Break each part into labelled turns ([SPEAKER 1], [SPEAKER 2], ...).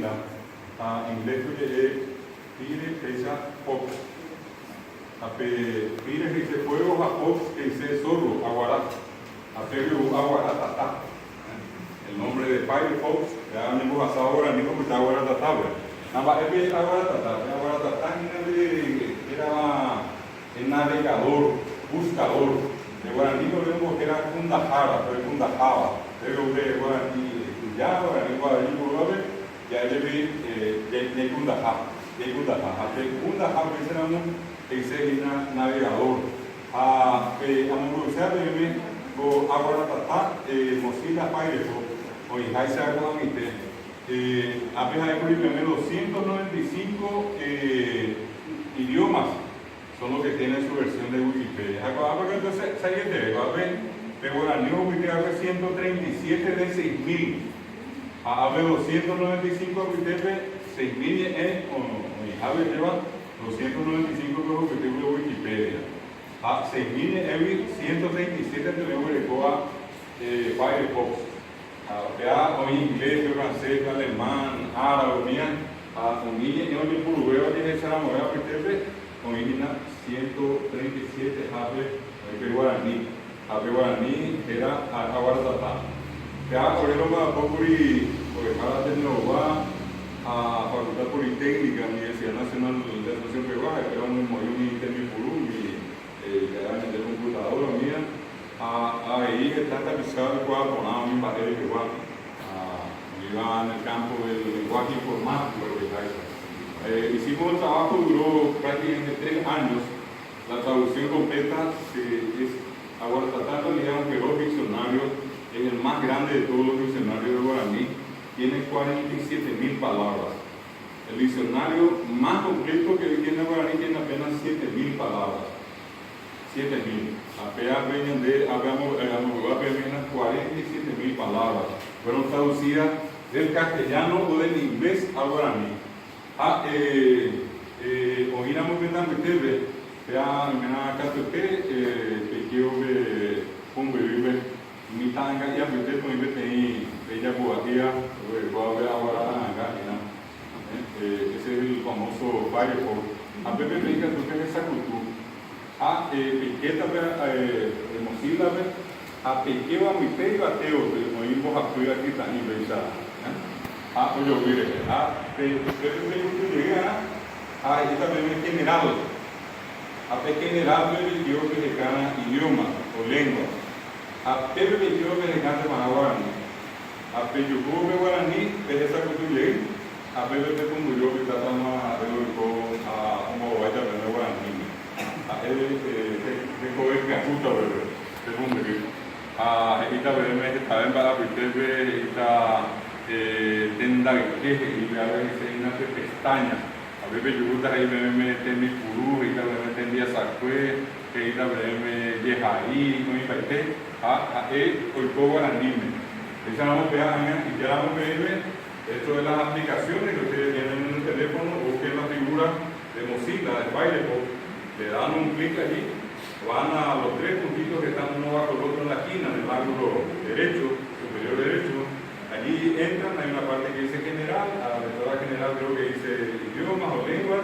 [SPEAKER 1] mosila, inglés que pire, pesa, fox. Pire que dice fuego, a fox que dice zorro, aguará. Aguará, tatá. El nombre de Firefox, ya hemos pasado ahora mismo que está aguará, tatá. Nada más es aguará, tatá, era el navegador, buscador. De guaraní lo vemos que era Kundahara, pero Kundahaba. Pero de guaraní, ya guaraní, ya de Kundaha. De Kundaha, que será un navegador. A movilizar de agora tatá, Mozilla Firefox, o Inhaisa Guamite. Apenas hay por primero 295 idiomas. Son los que tienen su versión de Wikipedia. Entonces, de guaraní Wikipedia 137 de 6.000. Abre 295 Wikipedia, 6.000 lleva 295 de Wikipedia. 6.000 137 de Firefox. O inglés, francés, alemán, árabe, y portugués, que es la moneda Wikipedia. Con 137 guaraní era agora tatá. Ya por eso por la tecnología a Facultad Politécnica, Universidad Nacional de Educación Peruana, que era un Temipurú, de computadora mía, ahí está tapizado el cuadro con un barril peruano. Iba en el campo del lenguaje informático, hicimos el trabajo, duró prácticamente 3 años. La traducción completa es ahora tratando de un Perú diccionario, es el más grande de todos los diccionarios de guaraní, tiene 47.000 palabras. El diccionario más completo que tiene guaraní tiene apenas 7.000 palabras. 7.000. Apenas 47.000 palabras. Fueron traducidas del castellano o del inglés al guaraní. Oína muy bien también, ya me ha casi que quiero que convive mi tanga y a mi usted con mi ella jugaría o ahora ese es el famoso Firefox. A Pepe Rica, tú tienes esa cultura. Piqueta de Mozilla, a Piqueva mi pelo ateo, como íbamos a estudiar aquí también, ¿verdad? Oye, mire, esta también es general. General es que cada idioma o lengua. Pero el idioma que cada guaraní. Yugo guaraní, es esa cultura. Pero como yo que está como vaya a ver guaraní. Tengo que ajusta, segundo que. Esta vez está en para tenda que y a veces una pestaña. A veces yo gusta ahí me tendí purú y tal vez me tendía sacue que tal vez me yejaí con mi paite hoy poco anime. Esa vamos a pegar y ya vamos a ver esto de las aplicaciones que ustedes tienen en el teléfono, busquen la figura de Mozilla, de Firefox, le dan un clic allí, van a los 3 puntitos que están uno bajo el otro en la esquina del ángulo derecho, superior derecho. Allí entran, hay una parte que dice general, a la entrada general creo que dice idiomas o lenguas,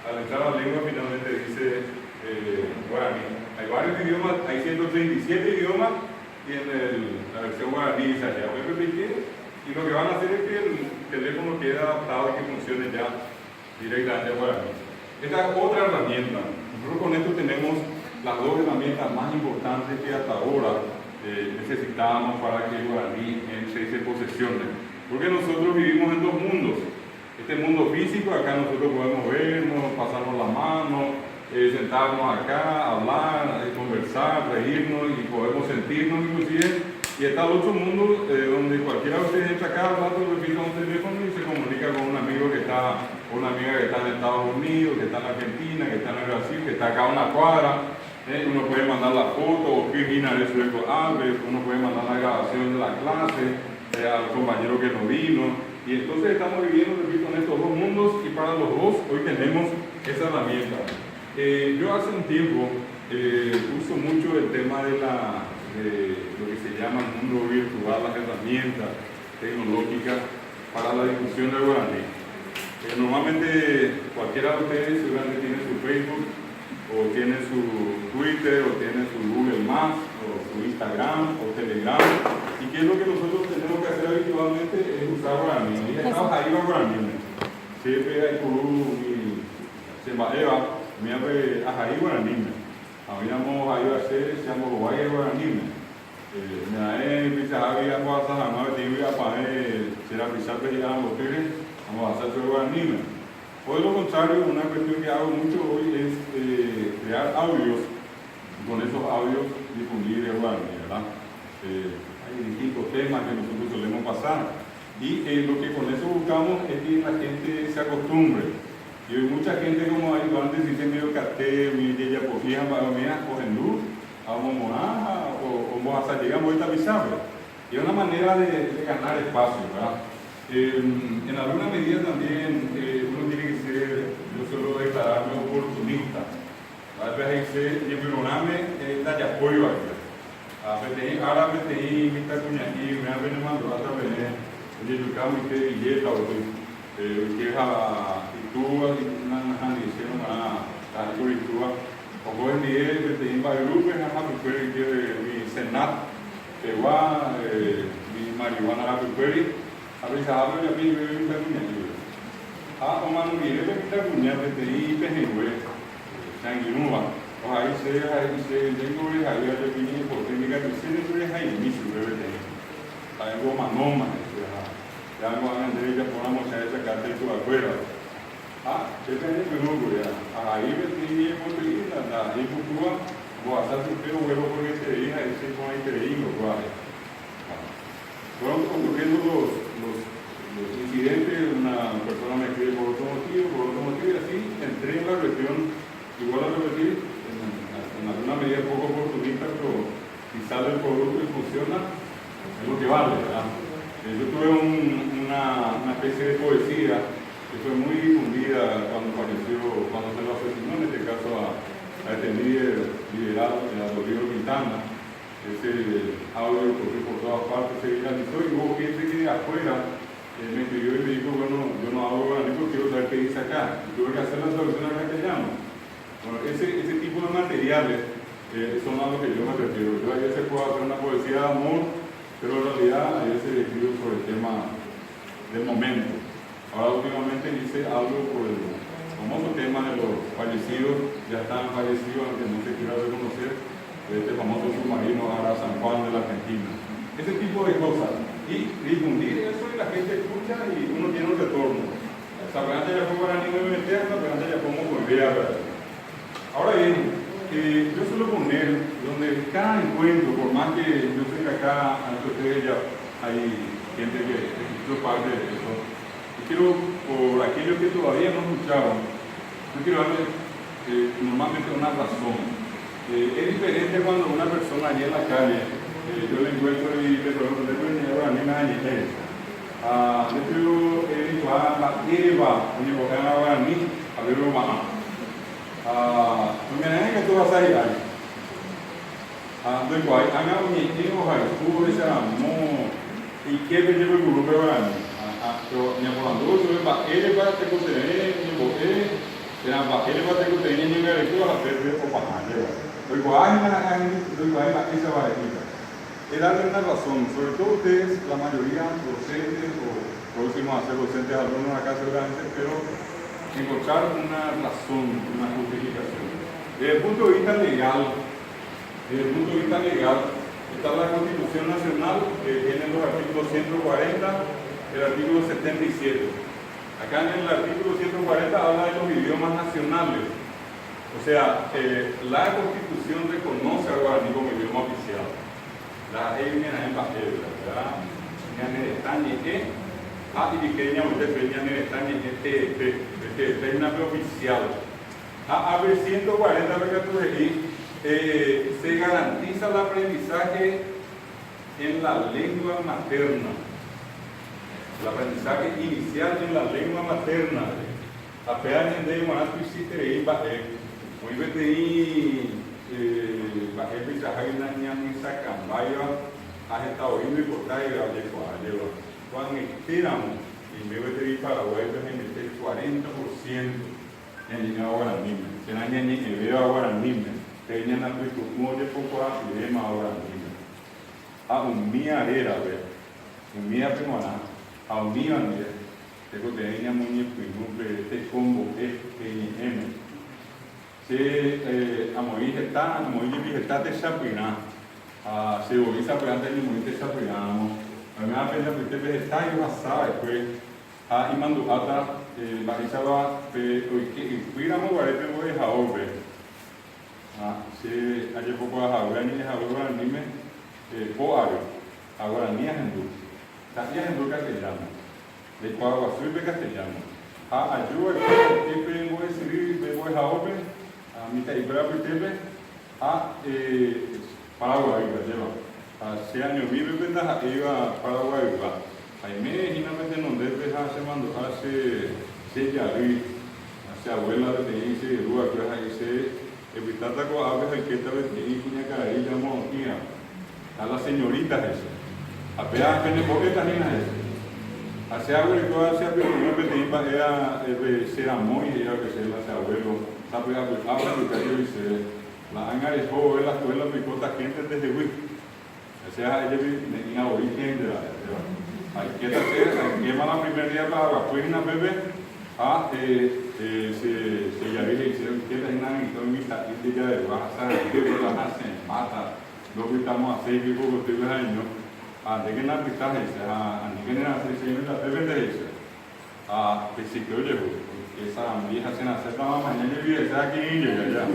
[SPEAKER 1] a la entrada lengua finalmente dice guaraní. Hay varios idiomas, hay 137 idiomas y en la versión guaraní dice allá y lo que van a hacer es que el teléfono quede adaptado y que funcione ya directamente a guaraní. Esta es otra herramienta. Nosotros con esto tenemos las 2 herramientas más importantes que hasta ahora necesitamos para que el guaraní entre y se posesione. Porque nosotros vivimos en 2 mundos. Este mundo físico, acá nosotros podemos vernos, pasarnos la mano, sentarnos acá, hablar, conversar, reírnos y podemos sentirnos inclusive. Y está el otro mundo donde cualquiera de ustedes entra acá al rato, repite un teléfono y se comunica con un amigo que está, o una amiga que está en Estados Unidos, que está en Argentina, que está en Brasil, que está acá a una cuadra. Uno puede mandar la foto o escribir de su Albert, uno puede mandar la grabación de la clase al compañero que no vino. Y entonces estamos viviendo, repito, en estos 2 mundos y para los 2 hoy tenemos esa herramienta. Yo hace un tiempo uso mucho el tema de lo que se llama el mundo virtual, las herramientas tecnológicas. para la difusión del guaraní. Normalmente cualquiera de ustedes seguramente tiene su Facebook, o tiene su Twitter, o tiene su Google Maps, o su Instagram, o Telegram. ¿Y qué es lo que nosotros tenemos que hacer habitualmente? Es usar guaraní. Y estamos ahí con guaraní. Siempre hay Perú y Sembaeva, me abre ahí guaraní. Habíamos ahí a hacer, se llama Guay guaraní. Me da pizza había cosas a más de ir a pagar, será pizza de ir a los hoteles, vamos a hacer guaraní. Por lo contrario, una cuestión que hago mucho hoy es crear audios, y con esos audios difundir el guaraní, ¿verdad? Hay distintos temas que nosotros solemos pasar, y lo que con eso buscamos es que la gente se acostumbre. Y hay mucha gente, como hay antes, dice medio cate, mi ya podían, mira, cogen luz, vamos a vamos a llegar a vuelta bizarra. Y es una manera de ganar espacio, ¿verdad? En alguna medida también uno tiene que ser, yo suelo declararme oportunista. A veces yo me da ya apoyo aquí. A veces ahora me tengo mi tacuñaquí, me ha venido mandando a través de educar mi billeta o que es a Itúa, una hicieron a Itúa. O hoy en día me tengo varios grupos, mi senat, mi marihuana a Puperi. A veces hablo de mí, me voy a o mano, mire, me tacuña, me tengo pejegue, sanguinúa. O ahí se, tengo ahí a definir por técnica que se le ahí, mi su bebé. Ahí como manoma, ya no van a entender que ponamos a esa carta de tu afuera. Se tiene que no, ahí me tenía por ir, ahí cultúa, voy a hacer su pelo huevo porque te hija, ese con ahí te digo, fueron ocurriendo los incidentes, una persona me escribe por otro motivo, y así entré en la región, igual a repetir, en alguna medida poco oportunista, pero si sale el producto y funciona, es lo que vale, ¿verdad? Yo tuve una especie de poesía que fue muy difundida cuando se lo asesinó, en este caso a este líder liberal, el Rodrigo Quintana. Ese audio corrió por todas partes, se viralizó y hubo gente que de afuera me escribió y me dijo, bueno, yo no hago guaraní porque quiero saber qué dice acá. Y tuve que hacer la traducción al castellano. Bueno, ese tipo de materiales son a los que yo me refiero. Yo a veces puedo hacer una poesía de amor, pero en realidad a veces escribo sobre el tema del momento. Ahora últimamente hice algo por el famoso tema de los fallecidos, ya están fallecidos, aunque no se quiera reconocer, este famoso submarino ahora San Juan de la Argentina. Ese tipo de cosas. Y difundir eso y la gente escucha y uno tiene un retorno. Esa planta ya fue para nivel interno, la planta ya como volver a ver. Ahora bien, yo suelo poner donde cada encuentro, por más que yo sé que acá ante ustedes ya hay gente que hizo parte de eso, yo quiero, por aquellos que todavía no escucharon, yo quiero darles normalmente una razón. Es diferente cuando una persona allí en la calle, yo le encuentro y le pregunto, ¿te puedes llevar a mí más allí? Yo digo, a mí, a ver, mamá. Que tú vas a ir ahí. Entonces, haga un niño, tú dices, no, y qué me llevo el grupo para mí. Pero, mi amor, él va a te contener, era para él va a te contener, y a hacer de papá. Es darle una razón, sobre todo ustedes, la mayoría docentes o próximos a ser docentes alumnos acá seguramente, pero encontrar una razón, una justificación. Desde el punto de vista legal, está la Constitución Nacional que tiene los artículos 140 y el artículo 77. Acá en el artículo 140 habla de los idiomas nacionales. O sea, la Constitución reconoce al guaraní como idioma oficial. La etnia en Bajera, ¿verdad? Y pequeña, es una oficial. A ver, 140 se garantiza el aprendizaje en la lengua materna. El aprendizaje inicial en la lengua materna. Apenas de Manato y Citerei, muy BTI, Bajé Pizaja y Nañan y Sacambaya, has estado viendo y por calle de Cuando estiramos, y me voy a ir Paraguay, pues en el 40% en el guaraní, se na ni veo guaraní, que ni na tu como de poco a problema guaraní. A umia era ver, umia primona, a umia ne, te ko te ni amuni primu te combo que ni m. Se amoi está te sapina, a se o isa planta ni muito sapinamo. A minha pena porque está e passar depois a imando ata barisaba pe o cuidamos guarete voy a over. Se ayer poco a ahora ni me poare. Agora ni a hindu. Tatia hindu castellano. De cual azul de castellano. Ayuda que pe voy a seguir pe voy a over. A mi ta ibra pe tebe Paraguay lleva. Hace años vive verdad iba Paraguay va. Ahí me imagínate donde se mandó hace abuela de dice rua que ahí se evitata con aves que esta vez y cuña caray llamó tía a la señorita esa. Apenas que porque también es. Hace algo que hace pero no me era será muy era que se la abuelo. Sabe habla que cayó y se la han alejado en la escuela picota gente desde Wii. O sea, ella viene a origen de la hay que hacer, quema la primer día para la página bebé, se ya dije, hicieron que la nada y todo mi taquito ya de baja, que la hacen, mata, luego estamos a 6 años, de que la pistaje, que no hace 6 años la bebé de eso, que si que oye, esa vieja se nace esta mañana y vive, esa aquí llega ya.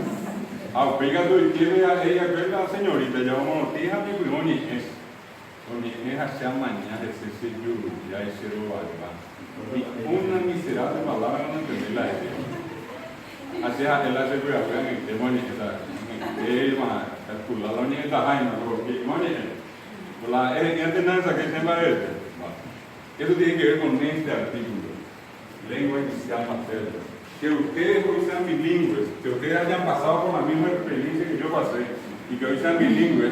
[SPEAKER 1] Pega do que a ella ve la señorita, ya vamos a tija mi buoni es. Oni es hacia mañana de ese seguro, ya es cero alba. Y una miserable palabra no entendí la idea. Así es el hace que hagan el demonio que está. Calculado ni está jaina, porque money. La entenanza que se va eso tiene que ver con este artículo. Lengua inicial materna. Que ustedes hoy sean bilingües, que ustedes hayan pasado por la misma experiencia que yo pasé y que hoy sean bilingües,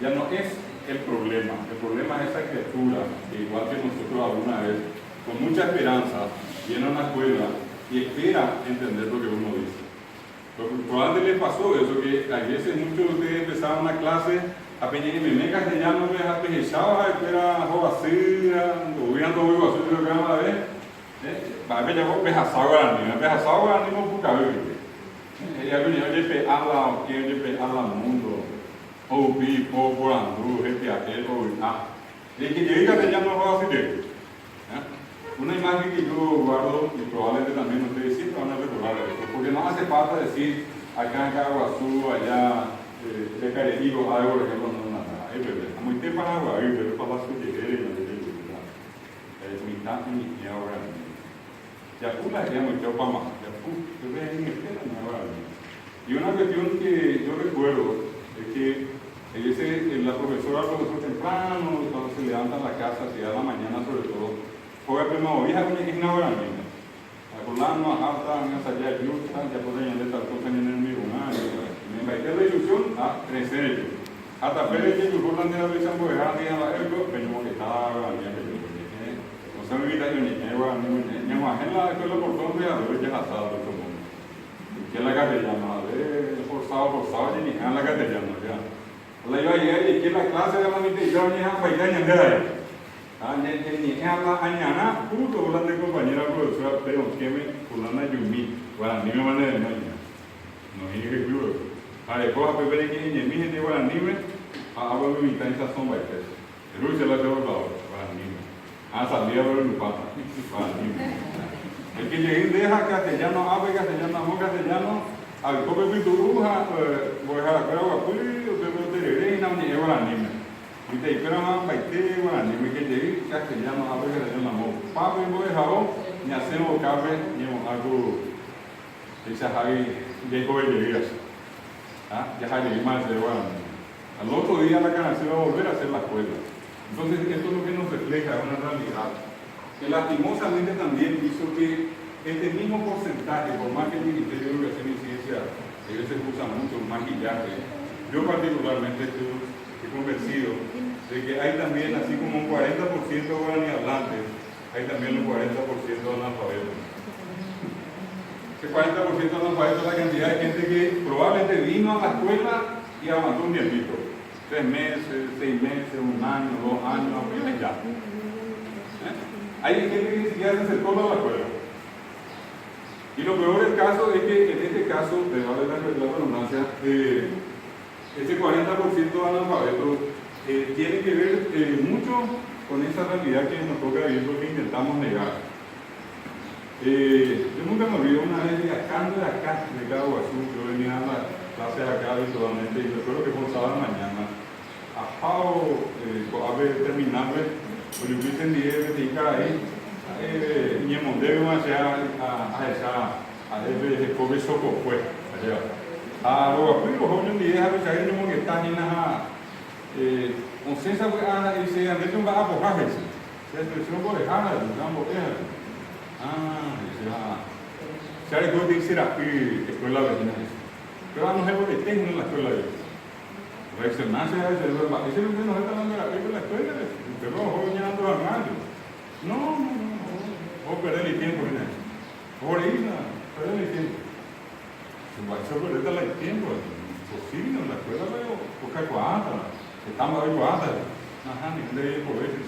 [SPEAKER 1] ya no es el problema es esa criatura que igual que nosotros alguna vez, con mucha esperanza, viene a una escuela y espera entender lo que uno dice. Probablemente les pasó eso, que a veces muchos de ustedes empezaban una clase a pedir en castellano, me apejechaba, espera jovacera, o viendo muy basura lo que van a ver. Vai ver eu pensar agora nem vou buscar hoje. E a gente onde pe ala que onde pe ala mundo ou bi por ando repiate ou e que llega de já não vai fazer. Uma imagem que eu guardo e provavelmente também não sei se não é verdade, porque não hace falta decir acá en Caguazú, allá de Caretigo, algo que no nada. É verdade. Há muito tempo agora, eu falar sobre ele, não sei o que. É mitad e agora. Ya pula ya me quedó para más, ya yo veía en espera me va a ver. Y una cuestión que yo recuerdo es que la profesora temprano, cuando se levanta en la casa, si a la mañana sobre todo, juega primero, hija, que es una hora misma. Acordamos, hasta en esa ya yuta, ya pueden andar tal cosa en el mío, me invité la ilusión a crecer. Hasta Pérez que yo por la televisión, pues, a la ergo, venimos que estaba se me evita que ni agua ni en la escuela por donde a ver ya asado como que la castellana de forzado ni en la castellana ya la yo ayer y que la clase de la mitad yo ni a bailar ni de ni en la añana puto hablando de compañera profesora pero que me fulana yumi bueno ni me manera de no es que yo ale coja pepe que ni mi gente bueno ni me a hablar mi mitad son bailes el se la tengo la para ni salía a ver el papa. El que llegue deja castellano, habla castellano, amo castellano, al cope pituruja, voy a la cueva guapuri, o te tereré, no ni llevo la anime. Y te esperan baite, bueno, anime que llegue castellano, habla castellano, amo. Papa y voy a jabón, ni hacemos café, ni algo, esa hay, de cope llegas. Ya hay más de bueno. Al otro día la canal se va a volver a hacer la escuela. Entonces, esto es lo que nos refleja una realidad que lastimosamente también hizo que este mismo porcentaje, por más que el Ministerio de Educación y Ciencia a veces usa mucho maquillaje, yo particularmente estoy convencido de que hay también, así como un 40% guaraní hablantes, hay también un 40% de analfabetos. Ese 40% de analfabetos es la cantidad de gente que probablemente vino a la escuela y aguantó un tiempito. 3 meses, 6 meses, 1 año, 2 años, y ya. Hay gente que ni siquiera se acercó a la escuela. Y lo peor del caso es que en este caso, de vale la redundancia, ese 40% de analfabetos tiene que ver mucho con esa realidad que nos toca vivir porque intentamos negar. Yo nunca me olvido una vez viajando de acá, de Caguazú, yo venía a la clase de acá habitualmente y recuerdo que fue sábado mañana. A Pau, a ver, terminarme, pues yo fui en 10 de ahí, y en Montero, allá, a ese cobre soco, pues, allá. A los jóvenes de 10 a veces, no que están en la. Consensa, y se han hecho un bajo por se expresión por dejar, digamos, se ha recuerdo que hiciera escuela vecina. Pero no se puede tener en la escuela de reaccionarse a ese verdad. Ese no se está dando la escuela, pero los jóvenes ya no van. No. O perder el tiempo en eso. Por ahí, perder el tiempo. Se va a perder el tiempo. Imposible, en la escuela veo poca cuanta. Estamos ahí cuanta. Ajá, ni de por eso.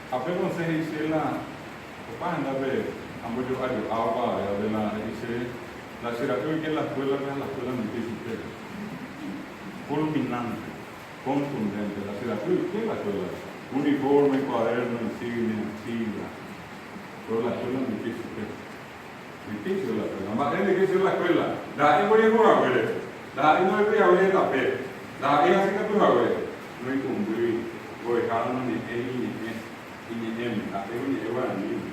[SPEAKER 1] Apenas se dice la. Para andar de ambos agua de la literatura que la escuela no tiene fulminante, contundente, la literatura que la escuela, uniforme, cuaderno, insignia, sigla, pero la escuela no tiene difícil la escuela, más es difícil la escuela, la hay por ahí por afuera, la hay no hay por ahí de tapete, la hay así que por afuera, no hay cumplir, o dejaron ni él ni él, la hay ni él.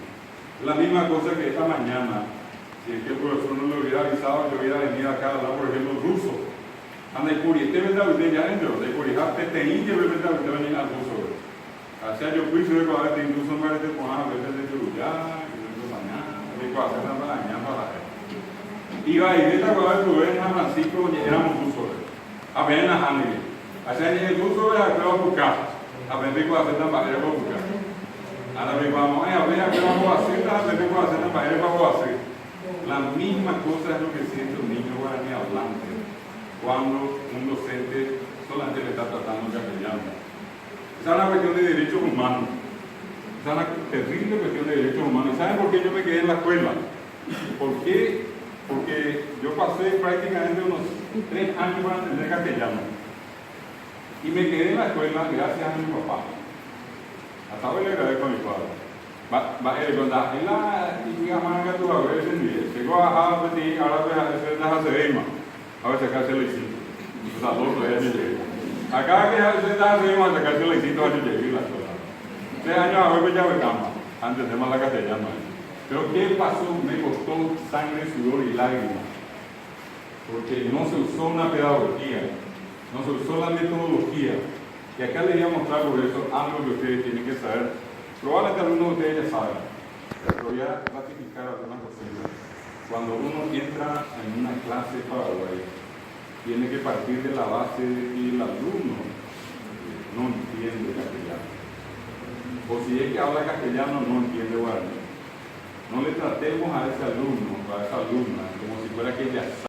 [SPEAKER 1] La misma cosa que esta mañana, si es que el profesor no le hubiera avisado, yo hubiera venido acá a hablar, por ejemplo, ruso. Anda y curi, este verdad usted ya entró, de curijar, TTI, que verdad usted venía al ruso. Hacia yo fui, yo recuerdo que incluso me parece que a veces de Churuyá, que de mañana, de Cuacer, de mañana para la gente. Iba a ir de la cuadra de Rubén a Francisco, éramos rusos. Apenas a Hanley. Hacia el ruso de la prueba buscar. Apenas de Cuacer, de manera para buscar. Ahora vamos a ver qué vamos a hacer, la misma cosa es lo que siente un niño guaraní hablante cuando un docente solamente le está tratando castellano. Esa es una cuestión de derechos humanos. Esa es una terrible cuestión de derechos humanos. ¿Y saben por qué yo me quedé en la escuela? ¿Por qué? Porque yo pasé prácticamente unos 3 años para aprender castellano. Y me quedé en la escuela gracias a mi papá. Hasta hoy le agradezco a mi padre. Cuando él la manga tu a veces llegó a pedir, ahora veces las acedema, a veces acá se le hiciste. O sea, dos todavía no llegué. Acá que se las acedema, a sacarse le hiciste, a llegué la escuela. 3 años a ver ya becama, antes de más la castellana. Pero ¿qué pasó? Me costó sangre, sudor y lágrimas. Porque no se usó una pedagogía, no se usó la metodología. Y acá les voy a mostrar por eso algo que ustedes tienen que saber. Probablemente algunos de ustedes ya saben, pero voy a ratificar algunas cosas. Cuando uno entra en una clase paraguaya, tiene que partir de la base de que el alumno no entiende castellano. O si es que habla castellano, no entiende guaraní. No le tratemos a ese alumno o a esa alumna como si fuera que ella sabe.